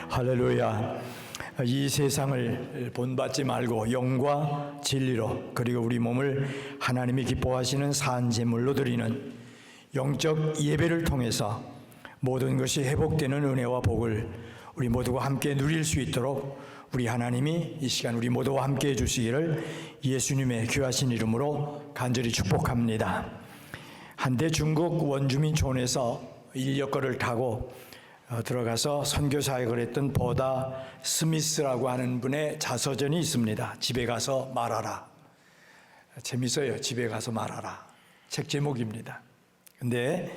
할렐루야. 이 세상을 본받지 말고 영과 진리로, 그리고 우리 몸을 하나님이 기뻐하시는 산제물로 드리는 영적 예배를 통해서 모든 것이 회복되는 은혜와 복을 우리 모두가 함께 누릴 수 있도록 우리 하나님이 이 시간 우리 모두와 함께 해주시기를 예수님의 귀하신 이름으로 간절히 축복합니다. 한때 중국 원주민촌에서 인력거를 타고 들어가서 선교 사역을 했던 보다 스미스라고 하는 분의 자서전이 있습니다. 집에 가서 말하라. 재밌어요. 집에 가서 말하라. 책 제목입니다. 근데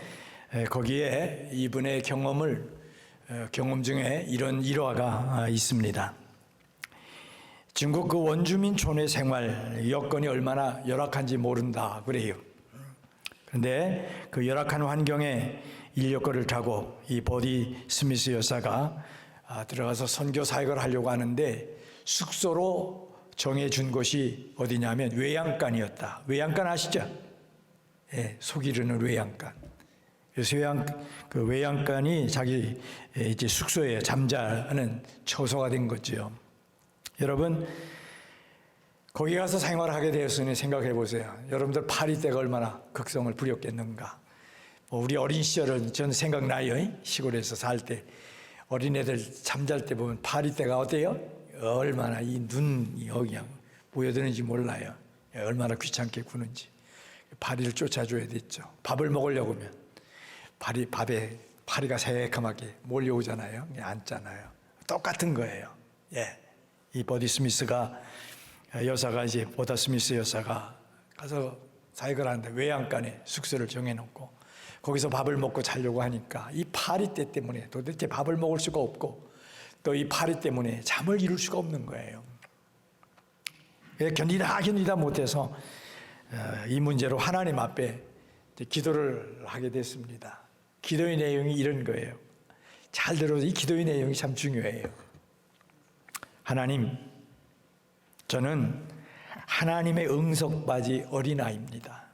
거기에 이분의 경험 중에 이런 일화가 있습니다. 중국 그 원주민촌의 생활 여건이 얼마나 열악한지 모른다 그래요. 그런데 그 열악한 환경에 인력거를 타고 이 보디 스미스 여사가 들어가서 선교 사역을 하려고 하는데 숙소로 정해준 곳이 어디냐면 외양간이었다. 외양간 아시죠? 예, 속이르는 외양간. 그래서 그 외양간이 자기 이제 숙소에 잠자는 처소가 된 거죠. 여러분, 거기 가서 생활하게 되었으니 생각해 보세요. 여러분들 파리 때가 얼마나 극성을 부렸겠는가. 우리 어린 시절은 저는 생각나요. 시골에서 살 때 어린애들 잠잘 때 보면 파리 때가 어때요? 얼마나 이 눈이 여기 모여드는지 몰라요. 얼마나 귀찮게 구는지. 파리를 쫓아줘야 됐죠. 밥을 먹으려고 하면 밥에 파리가 새까맣게 몰려오잖아요. 앉잖아요. 똑같은 거예요. 예. 이 보디 스미스가 여사가 이제 보다 스미스 여사가 가서 사역을 하는데 외양간에 숙소를 정해놓고 거기서 밥을 먹고 자려고 하니까 이 파리떼 때문에 도대체 밥을 먹을 수가 없고 또 이 파리 때문에 잠을 이룰 수가 없는 거예요. 견디다 못해서 이 문제로 하나님 앞에 기도를 하게 됐습니다. 기도의 내용이 이런 거예요. 잘 들어서 이 기도의 내용이 참 중요해요. 하나님, 저는 하나님의 응석받이 어린아이입니다.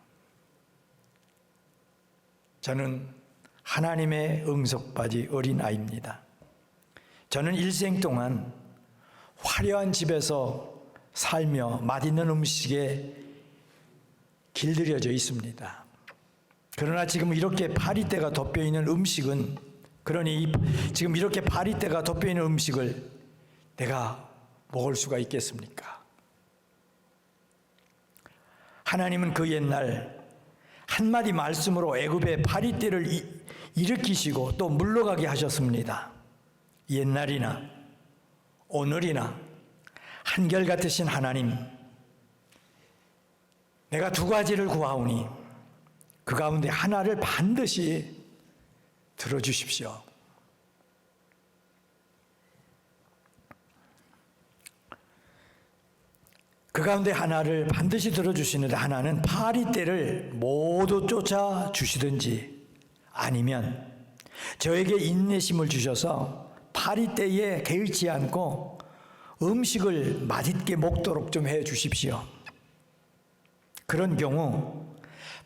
저는 하나님의 응석받이 어린아이입니다. 저는 일생 동안 화려한 집에서 살며 맛있는 음식에 길들여져 있습니다. 그러나 지금 이렇게 파리떼가 덮여있는 음식은, 그러니 지금 이렇게 파리떼가 덮여있는 음식을 내가 먹을 수가 있겠습니까? 하나님은 그 옛날 한마디 말씀으로 애굽의 파리떼를 일으키시고 또 물러가게 하셨습니다. 옛날이나 오늘이나 한결같으신 하나님, 내가 두 가지를 구하오니 그 가운데 하나를 반드시 들어주십시오. 그 가운데 하나를 반드시 들어주시는데, 하나는 파리떼를 모두 쫓아주시든지 아니면 저에게 인내심을 주셔서 파리떼에 개의치 않고 음식을 맛있게 먹도록 좀 해 주십시오. 그런 경우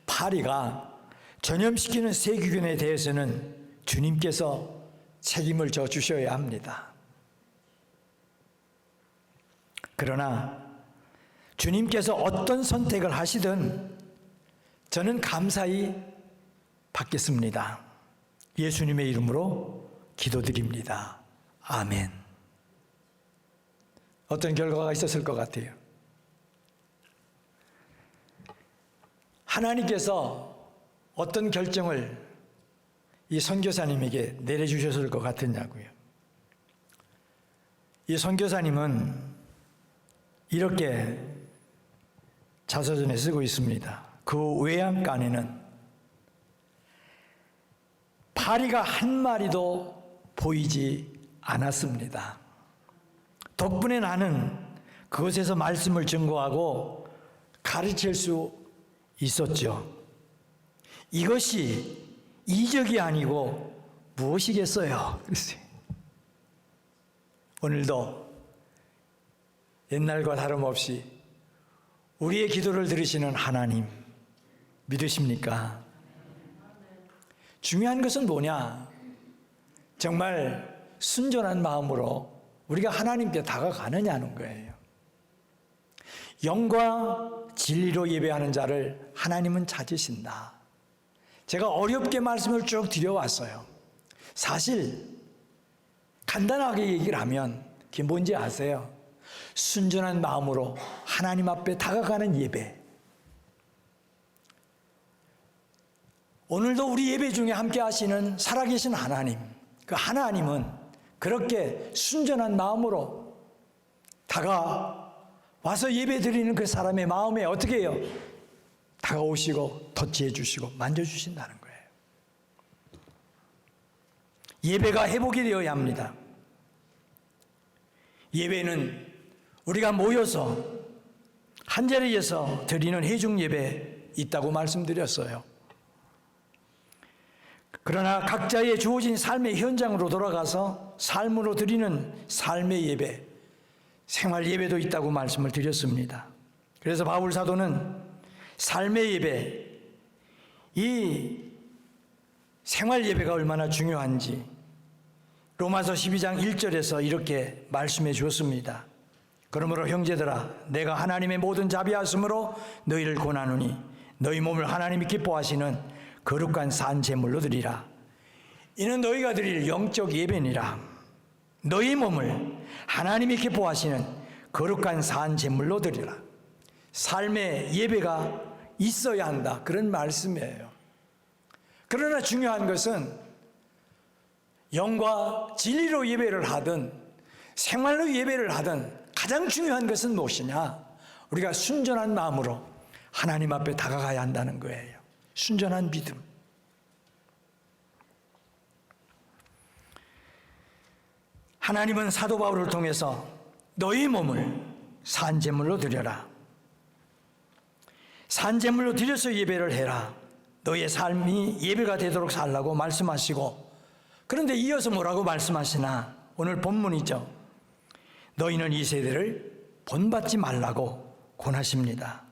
파리가 전염시키는 세균에 대해서는 주님께서 책임을 져 주셔야 합니다. 그러나 주님께서 어떤 선택을 하시든 저는 감사히 받겠습니다. 예수님의 이름으로 기도드립니다. 아멘. 어떤 결과가 있었을 것 같아요? 하나님께서 어떤 결정을 이 선교사님에게 내려주셨을 것 같았냐고요. 이 선교사님은 이렇게 자서전에 쓰고 있습니다. 그 외양간에는 파리가 한 마리도 보이지 않았습니다. 덕분에 나는 그것에서 말씀을 증거하고 가르칠 수 있었죠. 이것이 이적이 아니고 무엇이겠어요? 글쎄. 오늘도 옛날과 다름없이 우리의 기도를 들으시는 하나님 믿으십니까? 중요한 것은 뭐냐? 정말 순전한 마음으로 우리가 하나님께 다가가느냐는 거예요. 영과 진리로 예배하는 자를 하나님은 찾으신다. 제가 어렵게 말씀을 쭉 드려왔어요. 사실 간단하게 얘기를 하면 그게 뭔지 아세요? 순전한 마음으로 하나님 앞에 다가가는 예배. 오늘도 우리 예배 중에 함께 하시는 살아계신 하나님, 그 하나님은 그렇게 순전한 마음으로 다가와서 예배 드리는 그 사람의 마음에 어떻게 해요? 다가오시고 터치해 주시고 만져주신다는 거예요. 예배가 회복이 되어야 합니다. 예배는 우리가 모여서 한 자리에서 드리는 회중 예배 있다고 말씀드렸어요. 그러나 각자의 주어진 삶의 현장으로 돌아가서 삶으로 드리는 삶의 예배, 생활 예배도 있다고 말씀을 드렸습니다. 그래서 바울 사도는 삶의 예배, 이 생활 예배가 얼마나 중요한지 로마서 12장 1절에서 이렇게 말씀해 주었습니다. 그러므로 형제들아, 내가 하나님의 모든 자비하심으로 너희를 권하노니 너희 몸을 하나님이 기뻐하시는 거룩한 산 제물로 드리라. 이는 너희가 드릴 영적 예배니라. 너희 몸을 하나님이 기뻐하시는 거룩한 산 제물로 드리라. 삶의 예배가 있어야 한다, 그런 말씀이에요. 그러나 중요한 것은 영과 진리로 예배를 하든 생활로 예배를 하든 가장 중요한 것은 무엇이냐? 우리가 순전한 마음으로 하나님 앞에 다가가야 한다는 거예요. 순전한 믿음. 하나님은 사도 바울을 통해서 너희 몸을 산제물로 드려라. 산제물로 드려서 예배를 해라. 너의 삶이 예배가 되도록 살라고 말씀하시고, 그런데 이어서 뭐라고 말씀하시나? 오늘 본문이죠. 너희는 이 세대를 본받지 말라고 권하십니다.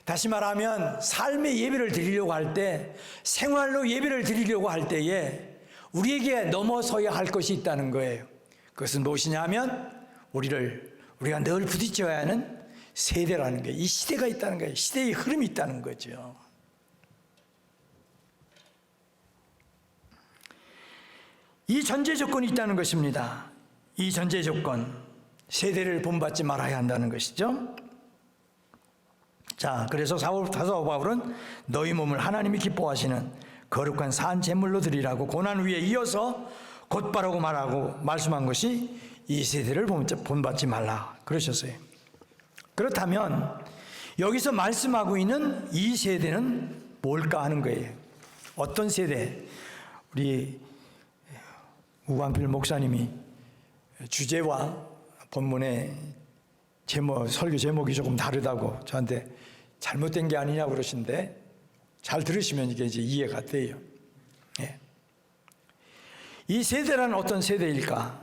다시 말하면 삶의 예배를 드리려고 할 때, 생활로 예배를 드리려고 할 때에 우리에게 넘어서야 할 것이 있다는 거예요. 그것은 무엇이냐 하면 우리가 늘 부딪혀야 하는 세대라는 거예요. 이 시대가 있다는 거예요. 시대의 흐름이 있다는 거죠. 이 전제 조건이 있다는 것입니다. 이 전제 조건, 세대를 본받지 말아야 한다는 것이죠. 자, 그래서 사도 바울은 너희 몸을 하나님이 기뻐하시는 거룩한 산 제물로 드리라고 고난 후에 이어서 곧바라고 말씀한 것이 이 세대를 본받지 말라 그러셨어요. 그렇다면 여기서 말씀하고 있는 이 세대는 뭘까 하는 거예요. 어떤 세대? 우리 우광필 목사님이 주제와 본문의 설교 제목이 조금 다르다고 저한테 잘못된 게 아니냐고 그러시는데, 잘 들으시면 이게 이제 이해가 돼요. 예. 이 세대란 어떤 세대일까?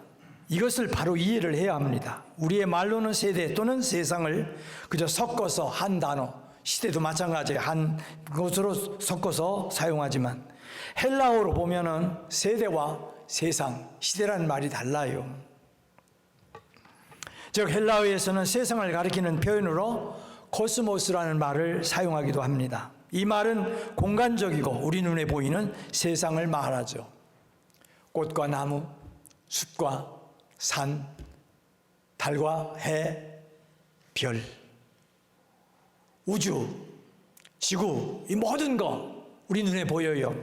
이것을 바로 이해를 해야 합니다. 우리의 말로는 세대 또는 세상을 그저 섞어서 한 단어, 시대도 마찬가지예요. 한 것으로 섞어서 사용하지만 헬라어로 보면은 세대와 세상, 시대라는 말이 달라요. 즉 헬라어에서는 세상을 가리키는 표현으로 코스모스라는 말을 사용하기도 합니다. 이 말은 공간적이고 우리 눈에 보이는 세상을 말하죠. 꽃과 나무, 숲과 산, 달과 해, 별, 우주, 지구, 이 모든 거 우리 눈에 보여요.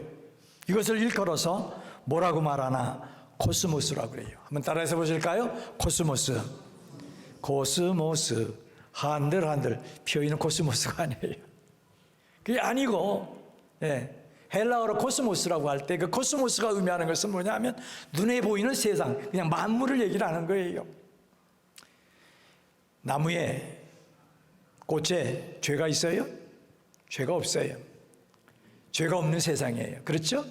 이것을 일컬어서 뭐라고 말하나? 코스모스라고 그래요. 한번 따라해서 보실까요? 코스모스. 코스모스. 한들 피어있는 코스모스가 아니에요. 그게 아니고, 예. 헬라어로 코스모스라고 할 때 그 코스모스가 의미하는 것은 뭐냐면 눈에 보이는 세상, 그냥 만물을 얘기를 하는 거예요. 나무에, 꽃에 죄가 있어요? 죄가 없어요. 죄가 없는 세상이에요. 그렇죠?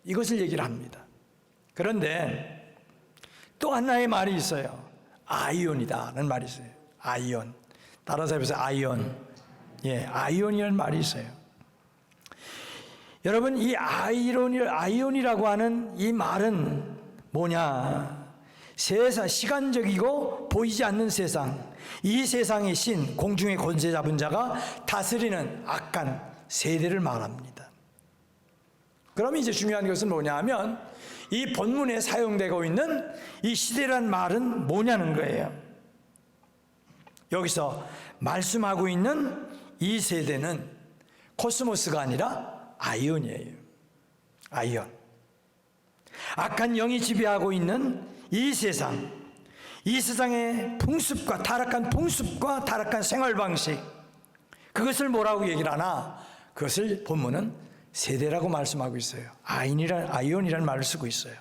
이것을 얘기를 합니다. 그런데 또 하나의 말이 있어요. 아이온이다라는 말이 있어요. 아이온. 따라서 해보세요. 아이온. 예, 아이온이라는 말이 있어요. 여러분, 이 아이온이라고 하는 이 말은 뭐냐? 세상, 시간적이고 보이지 않는 세상, 이 세상의 신, 공중의 권세 잡은 자가 다스리는 악한 세대를 말합니다. 그럼 이제 중요한 것은 뭐냐 하면 이 본문에 사용되고 있는 이 시대란 말은 뭐냐는 거예요. 여기서 말씀하고 있는 이 세대는 코스모스가 아니라 아이온이에요. 아이온. 악한 영이 지배하고 있는 이 세상, 이 세상의 풍습과 타락한 생활 방식, 그것을 뭐라고 얘기를 하나? 그것을 본문은 세대라고 말씀하고 있어요. 아이온이라는 말을 쓰고 있어요.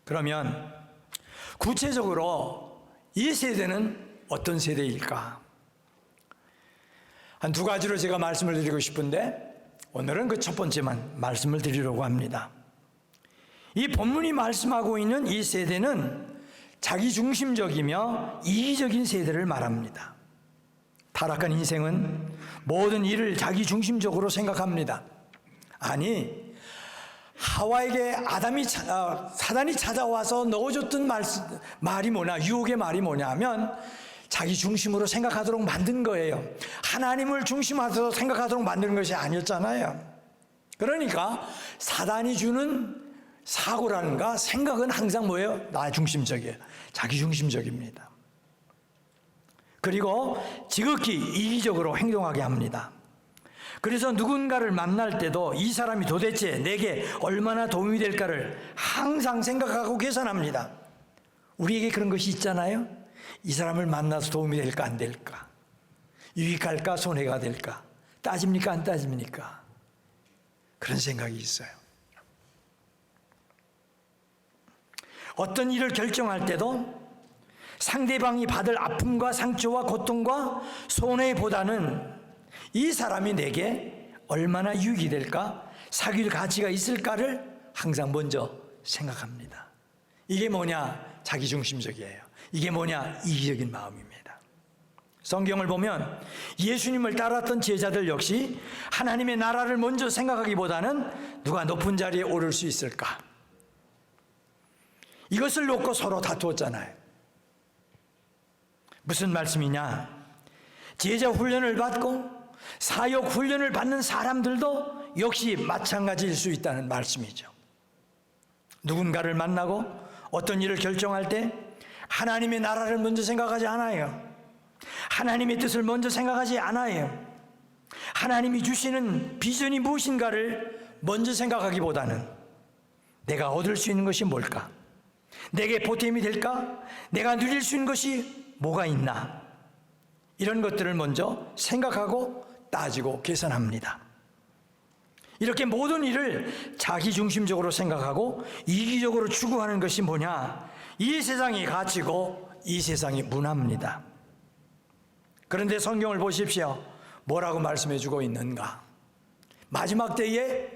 그러면 구체적으로 이 세대는 어떤 세대일까? 한 두 가지로 제가 말씀을 드리고 싶은데 오늘은 그 첫 번째만 말씀을 드리려고 합니다. 이 본문이 말씀하고 있는 이 세대는 자기중심적이며 이기적인 세대를 말합니다. 타락한 인생은 모든 일을 자기중심적으로 생각합니다. 아니, 하와에게 사단이 찾아와서 넣어줬던 말이 뭐냐, 유혹의 말이 뭐냐 하면 자기 중심으로 생각하도록 만든 거예요. 하나님을 중심으로 생각하도록 만드는 것이 아니었잖아요. 그러니까 사단이 주는 사고라는가 생각은 항상 뭐예요? 나 중심적이에요. 자기 중심적입니다. 그리고 지극히 이기적으로 행동하게 합니다. 그래서 누군가를 만날 때도 이 사람이 도대체 내게 얼마나 도움이 될까를 항상 생각하고 계산합니다. 우리에게 그런 것이 있잖아요. 이 사람을 만나서 도움이 될까 안 될까, 유익할까 손해가 될까, 따집니까 안 따집니까, 그런 생각이 있어요. 어떤 일을 결정할 때도 상대방이 받을 아픔과 상처와 고통과 손해보다는 이 사람이 내게 얼마나 유익이 될까, 사귈 가치가 있을까를 항상 먼저 생각합니다. 이게 뭐냐? 자기중심적이에요. 이게 뭐냐? 이기적인 마음입니다. 성경을 보면 예수님을 따랐던 제자들 역시 하나님의 나라를 먼저 생각하기보다는 누가 높은 자리에 오를 수 있을까, 이것을 놓고 서로 다투었잖아요. 무슨 말씀이냐? 제자 훈련을 받고 사역 훈련을 받는 사람들도 역시 마찬가지일 수 있다는 말씀이죠. 누군가를 만나고 어떤 일을 결정할 때 하나님의 나라를 먼저 생각하지 않아요. 하나님의 뜻을 먼저 생각하지 않아요. 하나님이 주시는 비전이 무엇인가를 먼저 생각하기보다는 내가 얻을 수 있는 것이 뭘까? 내게 보탬이 될까? 내가 누릴 수 있는 것이 뭐가 있나? 이런 것들을 먼저 생각하고 따지고 계산합니다. 이렇게 모든 일을 자기중심적으로 생각하고 이기적으로 추구하는 것이 뭐냐? 이 세상의 가치고 이 세상의 문화입니다. 그런데 성경을 보십시오. 뭐라고 말씀해 주고 있는가? 마지막 때에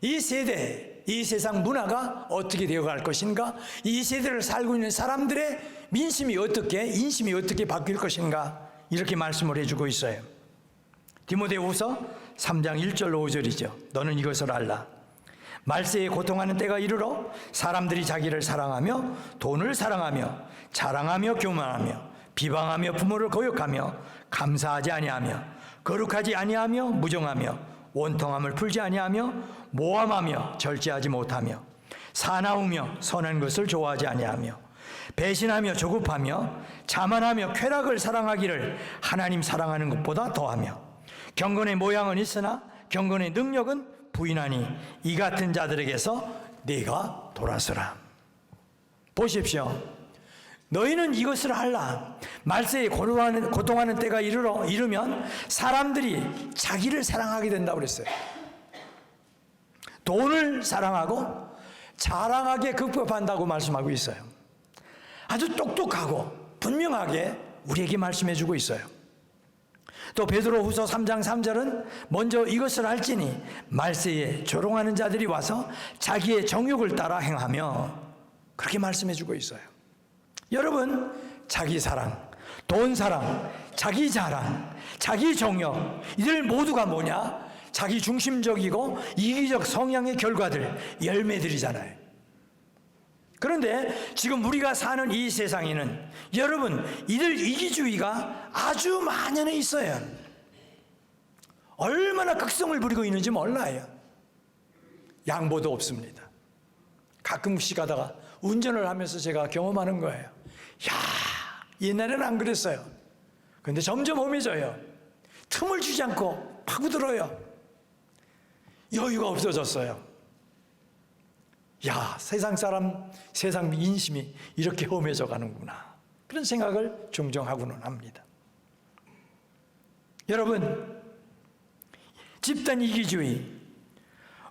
이 세대, 이 세상 문화가 어떻게 되어갈 것인가? 이 세대를 살고 있는 사람들의 인심이 어떻게 바뀔 것인가? 이렇게 말씀을 해주고 있어요. 디모데후서 3장 1절 5절이죠. 너는 이것을 알라. 말세에 고통하는 때가 이르러 사람들이 자기를 사랑하며 돈을 사랑하며 자랑하며 교만하며 비방하며 부모를 거역하며 감사하지 아니하며 거룩하지 아니하며 무정하며 원통함을 풀지 아니하며 모함하며 절제하지 못하며 사나우며 선한 것을 좋아하지 아니하며 배신하며 조급하며 자만하며 쾌락을 사랑하기를 하나님 사랑하는 것보다 더하며 경건의 모양은 있으나 경건의 능력은 부인하니 이 같은 자들에게서 네가 돌아서라. 보십시오. 너희는 이것을 알라. 말세에 고통하는 때가 이르면 사람들이 자기를 사랑하게 된다고 그랬어요. 돈을 사랑하고 자랑하게 급급한다고 말씀하고 있어요. 아주 똑똑하고 분명하게 우리에게 말씀해 주고 있어요. 또 베드로후서 3장 3절은 먼저 이것을 알지니 말세에 조롱하는 자들이 와서 자기의 정욕을 따라 행하며, 그렇게 말씀해 주고 있어요. 여러분, 자기 사랑, 돈 사랑, 자기 자랑, 자기 정욕, 이들 모두가 뭐냐? 자기 중심적이고 이기적 성향의 결과들, 열매들이잖아요. 그런데 지금 우리가 사는 이 세상에는 여러분, 이들 이기주의가 아주 만연해 있어요. 얼마나 극성을 부리고 있는지 몰라요. 양보도 없습니다. 가끔씩 가다가 운전을 하면서 제가 경험하는 거예요. 야, 옛날에는 안 그랬어요. 그런데 점점 험해져요. 틈을 주지 않고 파고들어요. 여유가 없어졌어요. 야, 세상 사람, 세상 인심이 이렇게 험해져 가는구나, 그런 생각을 종종 하고는 합니다. 여러분, 집단 이기주의,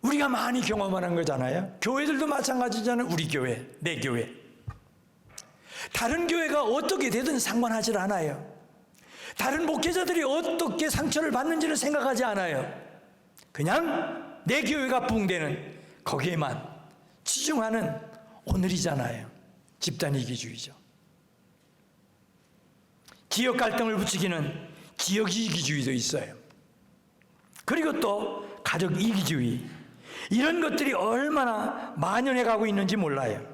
우리가 많이 경험하는 거잖아요. 교회들도 마찬가지잖아요. 우리 교회, 내 교회. 다른 교회가 어떻게 되든 상관하지 않아요. 다른 목회자들이 어떻게 상처를 받는지를 생각하지 않아요. 그냥 내 교회가 붕대는 거기에만 치중하는 오늘이잖아요. 집단 이기주의죠. 지역 갈등을 부추기는 지역 이기주의도 있어요. 그리고 또 가족 이기주의, 이런 것들이 얼마나 만연해 가고 있는지 몰라요.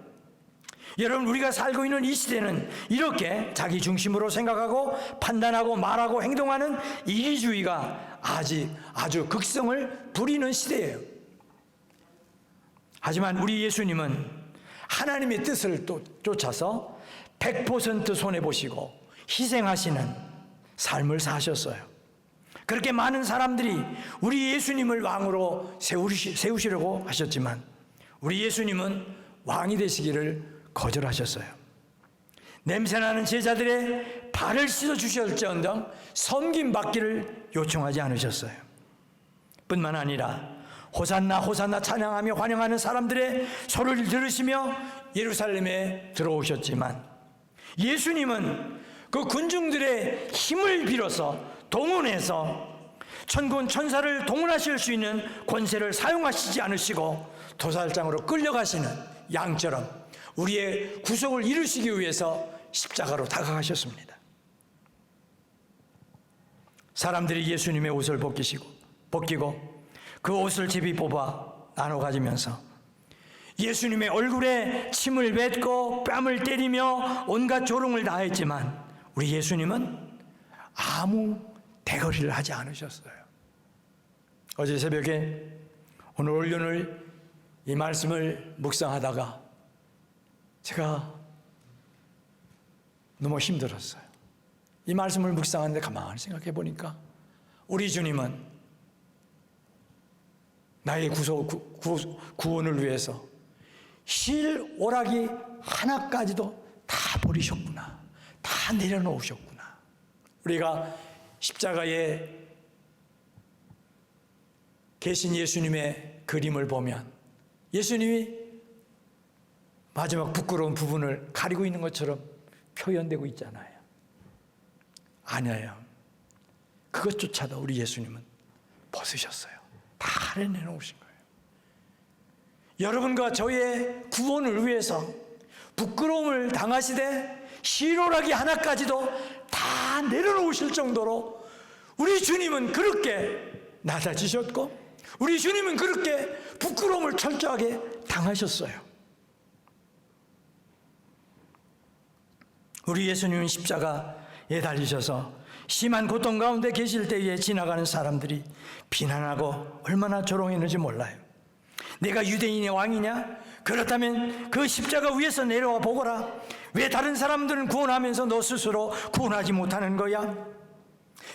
여러분, 우리가 살고 있는 이 시대는 이렇게 자기 중심으로 생각하고 판단하고 말하고 행동하는 이기주의가 아주 극성을 부리는 시대예요. 하지만 우리 예수님은 하나님의 뜻을 또 쫓아서 100% 손해보시고 희생하시는 삶을 사셨어요. 그렇게 많은 사람들이 우리 예수님을 왕으로 세우시려고 하셨지만 우리 예수님은 왕이 되시기를 거절하셨어요. 냄새나는 제자들의 발을 씻어주셨을지언정 섬김받기를 요청하지 않으셨어요. 뿐만 아니라 호산나 호산나 찬양하며 환영하는 사람들의 소리를 들으시며 예루살렘에 들어오셨지만 예수님은 그 군중들의 힘을 빌어서 동원해서 천군 천사를 동원하실 수 있는 권세를 사용하시지 않으시고 도살장으로 끌려가시는 양처럼 우리의 구속을 이루시기 위해서 십자가로 다가가셨습니다. 사람들이 예수님의 옷을 벗기고 그 옷을 제비 뽑아 나눠 가지면서 예수님의 얼굴에 침을 뱉고 뺨을 때리며 온갖 조롱을 다했지만 우리 예수님은 아무 대거리를 하지 않으셨어요. 어제 새벽에 오늘 이 말씀을 묵상하다가 제가 너무 힘들었어요. 이 말씀을 묵상하는데 가만히 생각해 보니까 우리 주님은 나의 구원을 위해서 실 오락이 하나까지도 다 버리셨구나, 다 내려놓으셨구나. 우리가 십자가에 계신 예수님의 그림을 보면 예수님이 마지막 부끄러운 부분을 가리고 있는 것처럼 표현되고 있잖아요. 아니에요. 그것조차도 우리 예수님은 벗으셨어요. 다 내놓으신 거예요. 여러분과 저의 구원을 위해서 부끄러움을 당하시되 실오라기 하나까지도 다 내려놓으실 정도로 우리 주님은 그렇게 낮아지셨고 우리 주님은 그렇게 부끄러움을 철저하게 당하셨어요. 우리 예수님은 십자가에 달리셔서 심한 고통 가운데 계실 때에 지나가는 사람들이 비난하고 얼마나 조롱했는지 몰라요. 내가 유대인의 왕이냐? 그렇다면 그 십자가 위에서 내려와 보거라. 왜 다른 사람들은 구원하면서 너 스스로 구원하지 못하는 거야?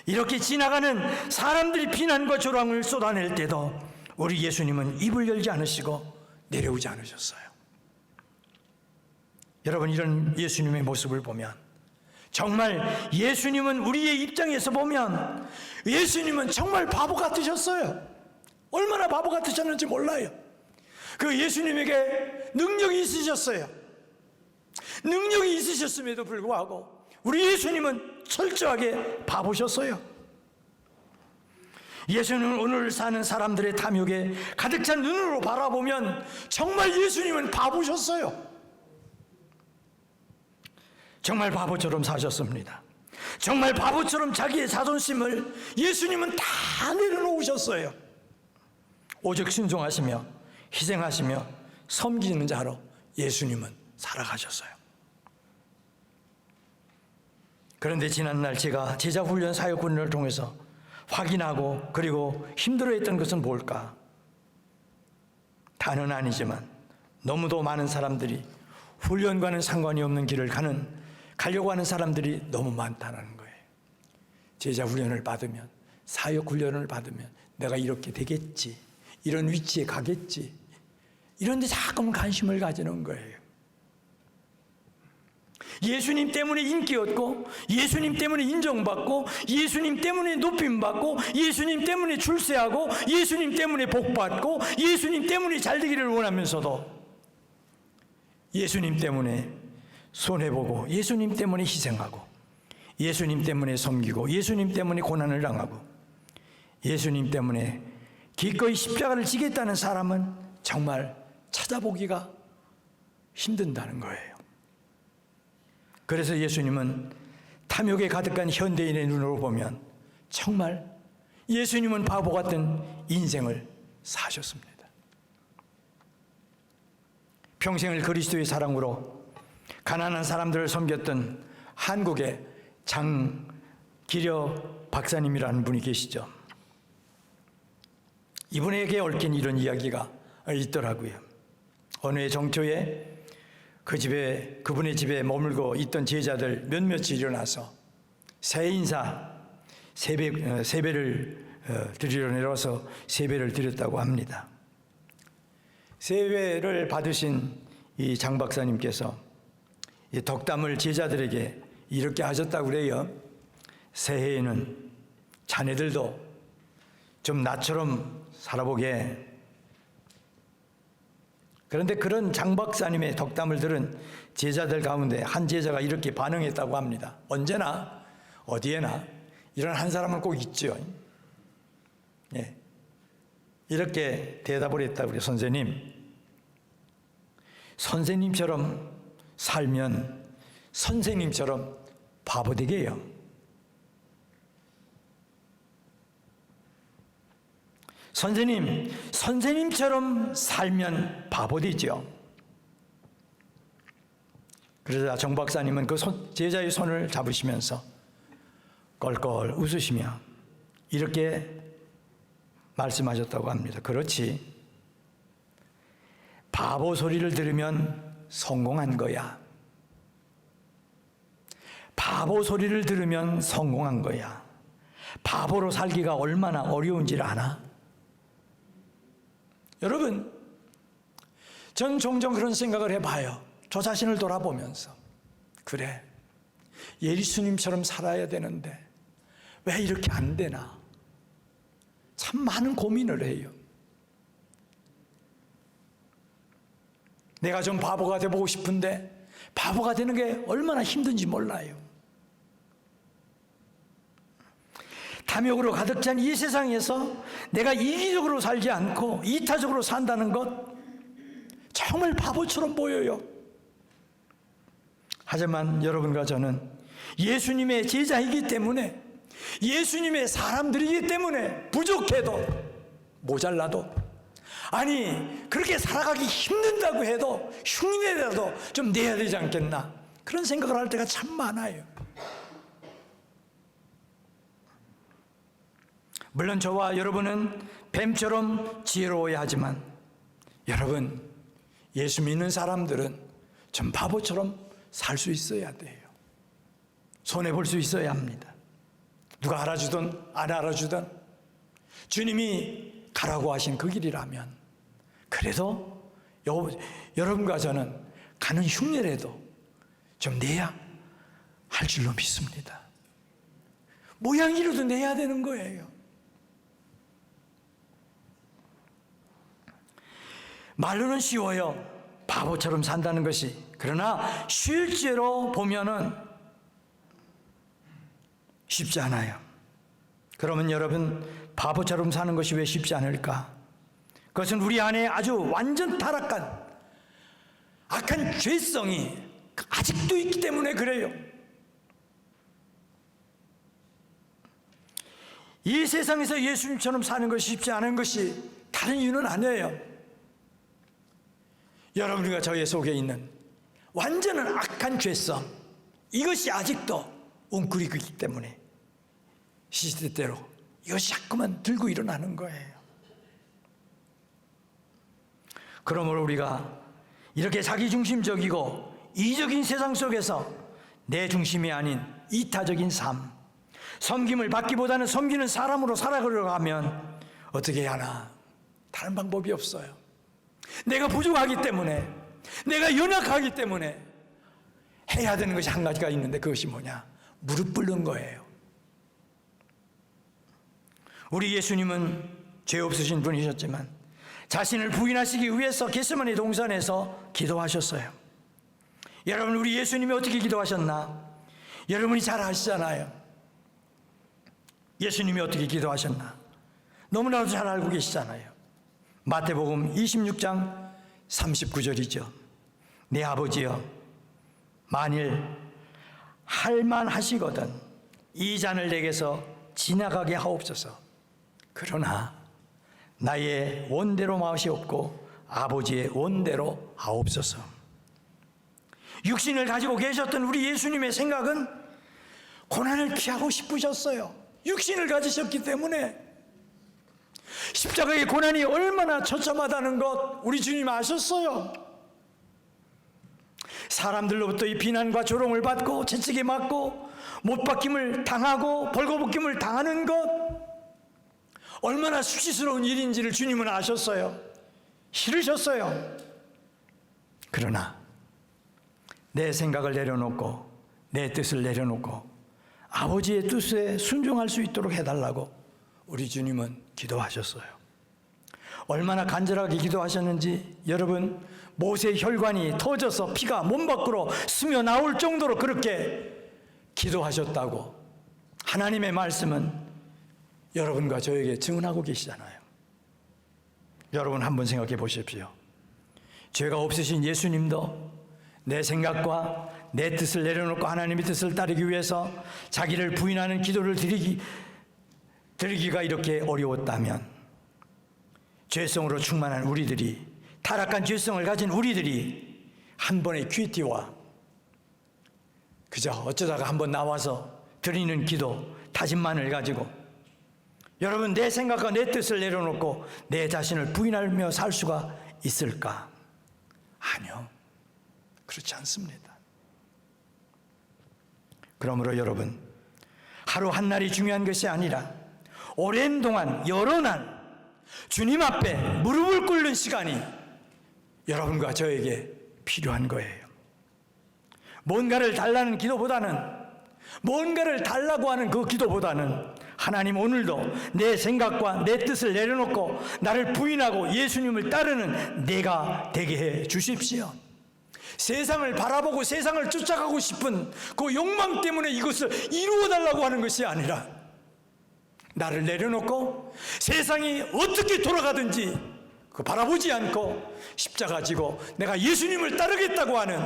이렇게 지나가는 사람들이 비난과 조롱을 쏟아낼 때도 우리 예수님은 입을 열지 않으시고 내려오지 않으셨어요. 여러분, 이런 예수님의 모습을 보면 정말 예수님은 우리의 입장에서 보면 예수님은 정말 바보 같으셨어요. 얼마나 바보 같으셨는지 몰라요. 그 예수님에게 능력이 있으셨어요. 능력이 있으셨음에도 불구하고 우리 예수님은 철저하게 바보셨어요. 예수님은 오늘 사는 사람들의 탐욕에 가득 찬 눈으로 바라보면 정말 예수님은 바보셨어요. 정말 바보처럼 사셨습니다. 정말 바보처럼 자기의 자존심을 예수님은 다 내려놓으셨어요. 오직 순종하시며 희생하시며 섬기는 자로 예수님은 살아가셨어요. 그런데 지난날 제가 제자훈련 사역훈련을 통해서 확인하고 그리고 힘들어했던 것은 뭘까? 다는 아니지만 너무도 많은 사람들이 훈련과는 상관이 없는 길을 가려고 하는 사람들이 너무 많다는 거예요. 제자훈련을 받으면, 사역훈련을 받으면 내가 이렇게 되겠지, 이런 위치에 가겠지, 이런 데 자꾸만 관심을 가지는 거예요. 예수님 때문에 인기 얻고, 예수님 때문에 인정받고, 예수님 때문에 높임받고, 예수님 때문에 출세하고, 예수님 때문에 복받고, 예수님 때문에 잘되기를 원하면서도 예수님 때문에 손해보고, 예수님 때문에 희생하고, 예수님 때문에 섬기고, 예수님 때문에 고난을 당하고, 예수님 때문에 기꺼이 십자가를 지겠다는 사람은 정말 찾아보기가 힘든다는 거예요. 그래서 예수님은 탐욕에 가득한 현대인의 눈으로 보면 정말 예수님은 바보 같은 인생을 사셨습니다. 평생을 그리스도의 사랑으로 가난한 사람들을 섬겼던 한국의 장기려 박사님이라는 분이 계시죠. 이분에게 얽힌 이런 이야기가 있더라고요. 어느 해 정초에 그분의 집에 머물고 있던 제자들 몇몇이 일어나서 세배를 드리러 내려와서 세배를 드렸다고 합니다. 세배를 받으신 이 장 박사님께서 이 덕담을 제자들에게 이렇게 하셨다고 그래요. 새해에는 자네들도 좀 나처럼 살아보게. 그런데 그런 장 박사님의 덕담을 들은 제자들 가운데 한 제자가 이렇게 반응했다고 합니다. 언제나 어디에나 이런 한 사람은 꼭 있죠. 예. 이렇게 대답을 했다고 그래요. 선생님처럼 살면 선생님처럼 바보 되게 해요. 선생님처럼 살면 바보 되죠. 그러자 정 박사님은 그 제자의 손을 잡으시면서 껄껄 웃으시며 이렇게 말씀하셨다고 합니다. 그렇지. 바보 소리를 들으면 성공한 거야. 바보 소리를 들으면 성공한 거야. 바보로 살기가 얼마나 어려운지를 아나? 여러분, 전 종종 그런 생각을 해봐요. 저 자신을 돌아보면서. 그래, 예수님처럼 살아야 되는데 왜 이렇게 안 되나? 참 많은 고민을 해요. 내가 좀 바보가 되보고 싶은데 바보가 되는 게 얼마나 힘든지 몰라요. 탐욕으로 가득 찬 이 세상에서 내가 이기적으로 살지 않고 이타적으로 산다는 것 정말 바보처럼 보여요. 하지만 여러분과 저는 예수님의 제자이기 때문에, 예수님의 사람들이기 때문에 부족해도 모자라도, 아니 그렇게 살아가기 힘든다고 해도 흉내라도 좀 내야 되지 않겠나, 그런 생각을 할 때가 참 많아요. 물론 저와 여러분은 뱀처럼 지혜로워야 하지만, 여러분, 예수 믿는 사람들은 좀 바보처럼 살 수 있어야 돼요. 손해볼 수 있어야 합니다. 누가 알아주든 안 알아주든 주님이 가라고 하신 그 길이라면, 그래도 여러분과 저는 가는 흉내라도 좀 내야 할 줄로 믿습니다. 모양이라도 내야 되는 거예요. 말로는 쉬워요. 바보처럼 산다는 것이. 그러나 실제로 보면은 쉽지 않아요. 그러면 여러분, 바보처럼 사는 것이 왜 쉽지 않을까? 그것은 우리 안에 아주 완전 타락한 악한 죄성이 아직도 있기 때문에 그래요. 이 세상에서 예수님처럼 사는 것이 쉽지 않은 것이 다른 이유는 아니에요. 여러분과 저의 속에 있는 완전한 악한 죄성, 이것이 아직도 웅크리고 있기 때문에 시시때때로 이것이 자꾸만 들고 일어나는 거예요. 그러므로 우리가 이렇게 자기중심적이고 이적인 세상 속에서 내 중심이 아닌 이타적인 삶, 섬김을 받기보다는 섬기는 사람으로 살아가려고 하면 어떻게 해야 하나? 다른 방법이 없어요. 내가 부족하기 때문에, 내가 연약하기 때문에 해야 되는 것이 한 가지가 있는데 그것이 뭐냐? 무릎 꿇는 거예요. 우리 예수님은 죄 없으신 분이셨지만 자신을 부인하시기 위해서 겟세마네 동산에서 기도하셨어요. 여러분, 우리 예수님이 어떻게 기도하셨나? 여러분이 잘 아시잖아요. 예수님이 어떻게 기도하셨나? 너무나도 잘 알고 계시잖아요. 마태복음 26장 39절이죠. 내 아버지여, 만일 할만하시거든 이 잔을 내게서 지나가게 하옵소서. 그러나 나의 원대로 마시옵고 아버지의 원대로 하옵소서. 육신을 가지고 계셨던 우리 예수님의 생각은 고난을 피하고 싶으셨어요. 육신을 가지셨기 때문에. 십자가의 고난이 얼마나 처참하다는 것 우리 주님 아셨어요. 사람들로부터 이 비난과 조롱을 받고 채찍에 맞고 못박힘을 당하고 벌거벗김을 당하는 것 얼마나 수치스러운 일인지를 주님은 아셨어요. 싫으셨어요. 그러나 내 생각을 내려놓고 내 뜻을 내려놓고 아버지의 뜻에 순종할 수 있도록 해달라고 우리 주님은 기도하셨어요. 얼마나 간절하게 기도하셨는지 여러분, 모세의 혈관이 터져서 피가 몸 밖으로 스며 나올 정도로 그렇게 기도하셨다고 하나님의 말씀은 여러분과 저에게 증언하고 계시잖아요. 여러분 한번 생각해 보십시오. 죄가 없으신 예수님도 내 생각과 내 뜻을 내려놓고 하나님의 뜻을 따르기 위해서 자기를 부인하는 기도를 드리기가 이렇게 어려웠다면 죄성으로 충만한 우리들이, 타락한 죄성을 가진 우리들이 한 번의 큐티와 그저 어쩌다가 한번 나와서 드리는 기도, 다짐만을 가지고 여러분, 내 생각과 내 뜻을 내려놓고 내 자신을 부인하며 살 수가 있을까? 아니요, 그렇지 않습니다. 그러므로 여러분, 하루 한 날이 중요한 것이 아니라 오랜 동안 여러 날 주님 앞에 무릎을 꿇는 시간이 여러분과 저에게 필요한 거예요. 뭔가를 달라는 기도보다는, 뭔가를 달라고 하는 그 기도보다는 하나님, 오늘도 내 생각과 내 뜻을 내려놓고 나를 부인하고 예수님을 따르는 내가 되게 해 주십시오. 세상을 바라보고 세상을 쫓아가고 싶은 그 욕망 때문에 이것을 이루어달라고 하는 것이 아니라 나를 내려놓고 세상이 어떻게 돌아가든지 그 바라보지 않고 십자가 지고 내가 예수님을 따르겠다고 하는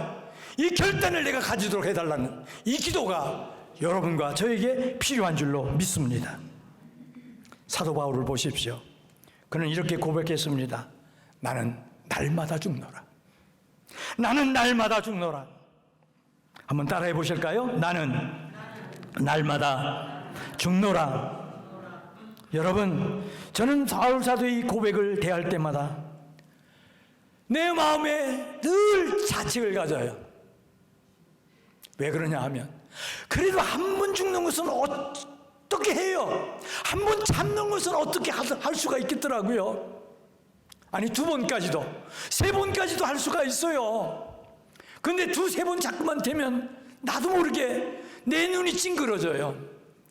이 결단을 내가 가지도록 해달라는 이 기도가 여러분과 저에게 필요한 줄로 믿습니다. 사도 바울을 보십시오. 그는 이렇게 고백했습니다. 나는 날마다 죽노라. 나는 날마다 죽노라. 한번 따라해 보실까요? 나는 날마다 죽노라. 여러분, 저는 바울 사도의 고백을 대할 때마다 내 마음에 늘 자책을 가져요. 왜 그러냐 하면 그래도 한 번 죽는 것은 어떻게 해요? 한 번 참는 것은 어떻게 할 수가 있겠더라고요. 아니, 2번까지도 3번까지도 할 수가 있어요. 근데 2-3번 자꾸만 되면 나도 모르게 내 눈이 찡그러져요.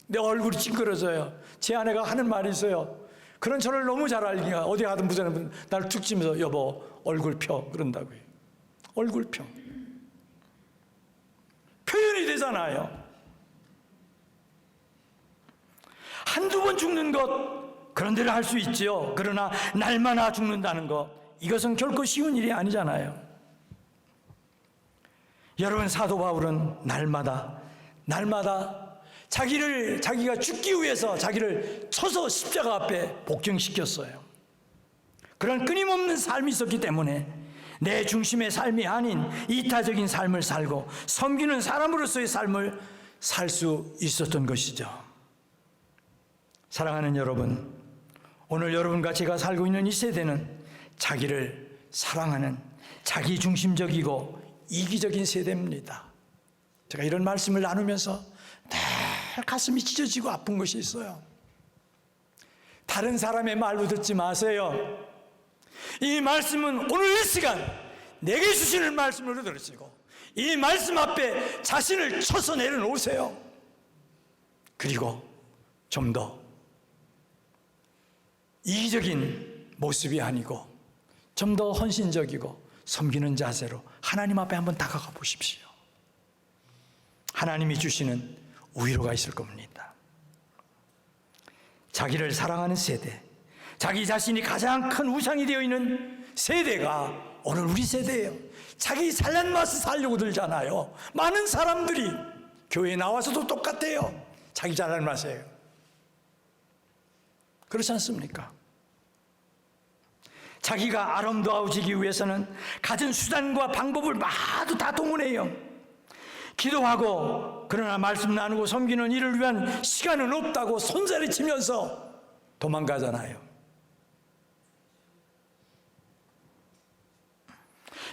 내 얼굴이 찡그러져요. 제 아내가 하는 말이 있어요. 그런 저를 너무 잘 알기가, 어디 가든 무슨 나를 툭 치면서 여보 얼굴 펴 그런다고요. 얼굴 펴. 표현이 되잖아요. 한두 번 죽는 것 그런 데를 할 수 있지요. 그러나 날마다 죽는다는 것, 이것은 결코 쉬운 일이 아니잖아요. 여러분, 사도 바울은 날마다 자기가 죽기 위해서 자기를 쳐서 십자가 앞에 복종시켰어요. 그런 끊임없는 삶이 있었기 때문에 내 중심의 삶이 아닌 이타적인 삶을 살고 섬기는 사람으로서의 삶을 살 수 있었던 것이죠. 사랑하는 여러분, 오늘 여러분과 제가 살고 있는 이 세대는 자기를 사랑하는 자기 중심적이고 이기적인 세대입니다. 제가 이런 말씀을 나누면서 늘 가슴이 찢어지고 아픈 것이 있어요. 다른 사람의 말로 듣지 마세요. 이 말씀은 오늘 이 시간 내게 주시는 말씀으로 들으시고 이 말씀 앞에 자신을 쳐서 내려놓으세요. 그리고 좀 더 이기적인 모습이 아니고 좀 더 헌신적이고 섬기는 자세로 하나님 앞에 한번 다가가 보십시오. 하나님이 주시는 위로가 있을 겁니다. 자기를 사랑하는 세대, 자기 자신이 가장 큰 우상이 되어 있는 세대가 오늘 우리 세대예요. 자기 잘난 맛을 살려고 들잖아요. 많은 사람들이 교회에 나와서도 똑같아요. 자기 잘난 맛이에요. 그렇지 않습니까? 자기가 아름다워지기 위해서는 가진 수단과 방법을 모두 다 동원해요. 기도하고 그러나 말씀 나누고 섬기는 일을 위한 시간은 없다고 손살이 치면서 도망가잖아요.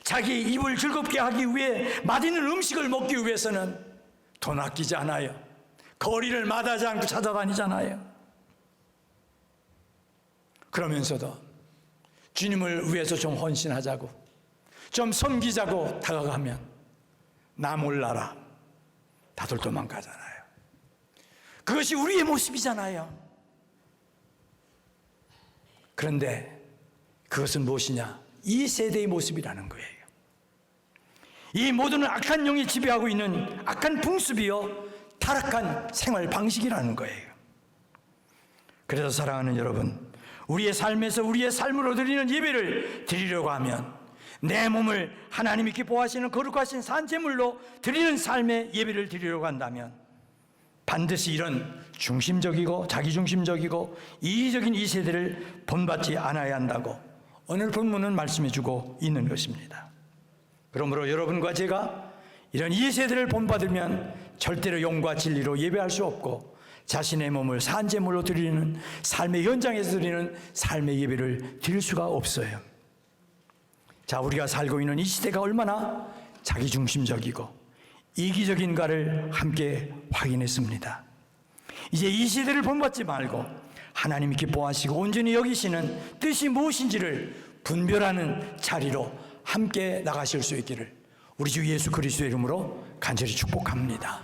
자기 입을 즐겁게 하기 위해 맛있는 음식을 먹기 위해서는 돈 아끼지 않아요. 거리를 마다하지 않고 찾아다니잖아요. 그러면서도 주님을 위해서 좀 헌신하자고, 좀 섬기자고 다가가면 나 몰라라 다들 도망가잖아요. 그것이 우리의 모습이잖아요. 그런데 그것은 무엇이냐? 이 세대의 모습이라는 거예요. 이 모두는 악한 영이 지배하고 있는 악한 풍습이요 타락한 생활 방식이라는 거예요. 그래서 사랑하는 여러분, 우리의 삶에서 우리의 삶으로 드리는 예배를 드리려고 하면 내 몸을 하나님이 기뻐하시는 거룩하신 산제물로 드리는 삶의 예배를 드리려고 한다면 반드시 이런 중심적이고 자기중심적이고 이기적인 이 세대를 본받지 않아야 한다고 오늘 본문은 말씀해주고 있는 것입니다. 그러므로 여러분과 제가 이런 이 세대를 본받으면 절대로 영과 진리로 예배할 수 없고 자신의 몸을 산제물로 드리는 삶의 현장에서 드리는 삶의 예배를 드릴 수가 없어요. 자, 우리가 살고 있는 이 시대가 얼마나 자기중심적이고 이기적인가를 함께 확인했습니다. 이제 이 시대를 본받지 말고 하나님이 기뻐하시고 온전히 여기시는 뜻이 무엇인지를 분별하는 자리로 함께 나가실 수 있기를 우리 주 예수 그리스도의 이름으로 간절히 축복합니다.